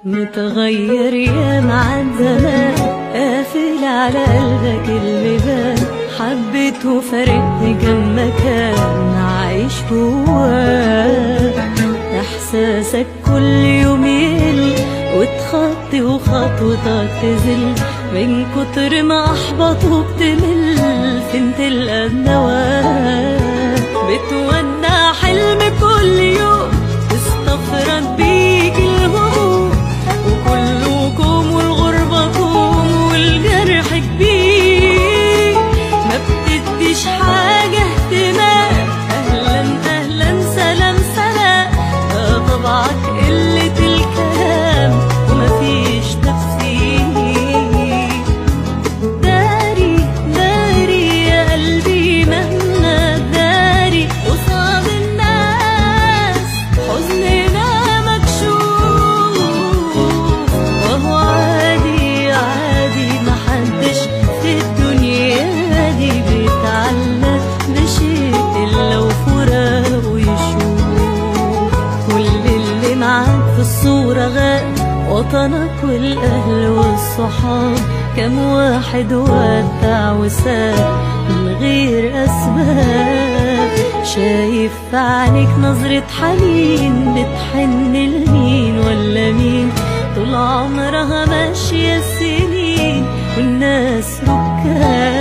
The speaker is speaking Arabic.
متغير يا مع الزمان، قافل على قلبك البيبان، حبيته فارقني كم مكان عايش جواه. احساسك كل يوم يقل وتخطي وخطوتك تزل، من كتر ما احبطوا بتمل، فين تلقى النواه. بتودع حلم كل يوم تستفرد بيك الهموم، وكلكم والغربة كوم والجرح كبير، ما بتديش حاجة اهتمام. اهلا اهلا سلام سلام، طبعك قلة الكلام ومفيش تفسير. داري داري يا قلبي مهما داري قصاد الناس، حزننا مكشوف وهو عادي عادي. محدش في الدنيا دي بيتعلق بشيء إلا وفراق ويشوف. كل اللي معاك في الصورة غاب، وطنك والأهل والصحاب، كم واحد ودع وساب من غير أسباب. شايف في عينيك نظرة حنين، بتحن لمين ولا مين؟ طول عمرها ماشية السنين والناس ركاب.